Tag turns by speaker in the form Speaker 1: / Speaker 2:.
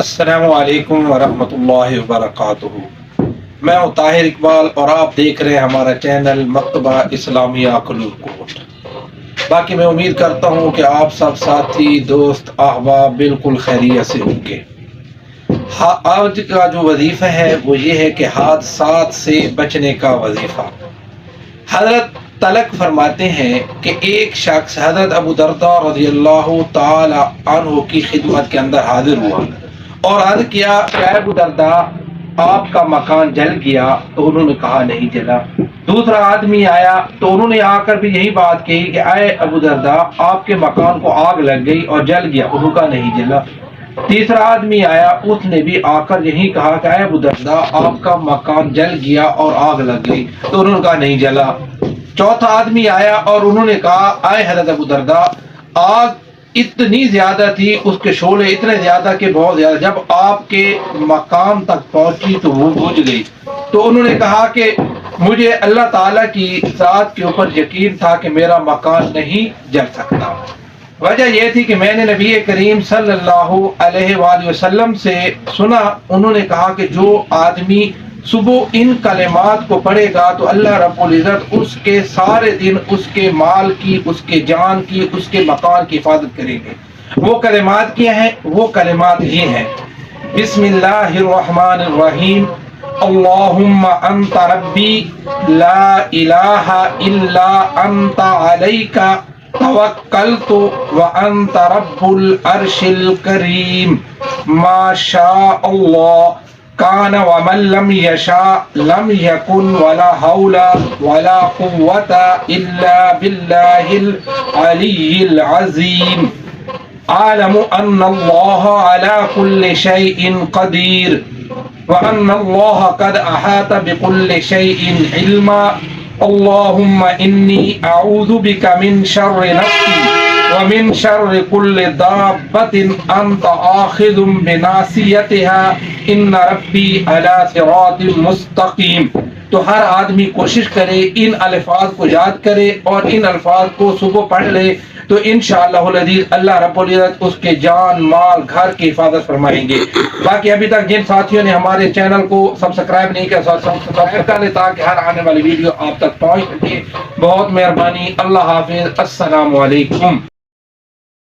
Speaker 1: السلام علیکم ورحمۃ اللہ وبرکاتہ۔ میں ہوں طاہر اقبال اور آپ دیکھ رہے ہیں ہمارا چینل مکتبہ اسلامیہ کلور کوٹ۔ باقی میں امید کرتا ہوں کہ آپ سب ساتھی دوست احباب بالکل خیریت سے ہوں گے۔ آج کا جو وظیفہ ہے وہ یہ ہے کہ حادثات سے بچنے کا وظیفہ۔ حضرت تلک فرماتے ہیں کہ ایک شخص حضرت ابو درداء رضی اللہ تعالی عنہ کی خدمت کے اندر حاضر ہوا اور عرض کیا کہ اے ابو درداء آپ کا مکان جل گیا؟ تو انہوں نے کہا نہیں جلا۔ دوسرا آدمی آیا تو انہوں نے آ کر بھی یہی بات کہی کہ اے ابو درداء آپ کے مکان کو آگ لگ گئی اور جل گیا؟ انہوں نے کہا نہیں جلا۔ تیسرا آدمی آیا، اس نے بھی آ کر یہی کہا کہ اے ابو درداء آپ کا مکان جل گیا اور آگ لگ گئی؟ تو انہوں نے کہا نہیں جلا۔ چوتھا آدمی آیا اور انہوں نے کہا اے حضرت ابو درداء آگ اتنی زیادہ تھی، اس کے شعلے اتنے زیادہ کہ بہت زیادہ، جب آپ کے مقام تک پہنچی تو وہ بجھ گئی۔ تو انہوں نے کہا کہ مجھے اللہ تعالیٰ کی ذات کے اوپر یقین تھا کہ میرا مکان نہیں جل سکتا۔ وجہ یہ تھی کہ میں نے نبی کریم صلی اللہ علیہ وآلہ وسلم سے سنا، انہوں نے کہا کہ جو آدمی صبح ان کلمات کو پڑھے گا تو اللہ رب العزت اس کے سارے دن اس کے مال کی، اس کے جان کی، اس کے مکان کی حفاظت کریں گے۔ وہ کلمات کیا ہیں؟ وہ کلمات یہ ہیں: بسم اللہ الرحمن الرحیم، اللہم انت ربی لا الہ الا انت علیک توکلت وانت رب العرش الکریم، ما شاء اللہ کان ومن لم یشاء لم یکن ولا حول ولا قوة الا باللہ العلی العظیم، اعلم ان اللہ علی کل شیء قدیر وان اللہ قد احاط بكل شیء علما، اللہم انی اعوذ بک من شر نفسی ومن شر کل دابۃ انت آخذ بناصیتها ان ربی علی صراط مستقیم۔ تو ہر آدمی کوشش کرے ان الفاظ کو یاد کرے اور ان الفاظ کو صبح پڑھ لے تو انشاءاللہ العزیز اللہ رب العزت اس کے جان مال گھر کی حفاظت فرمائیں گے۔ باقی ابھی تک جن ساتھیوں نے ہمارے چینل کو سبسکرائب نہیں کیا سبسکرائب کر لیں تاکہ ہر آنے والی ویڈیو آپ تک پہنچ سکے۔ بہت مہربانی، اللہ حافظ، السلام علیکم۔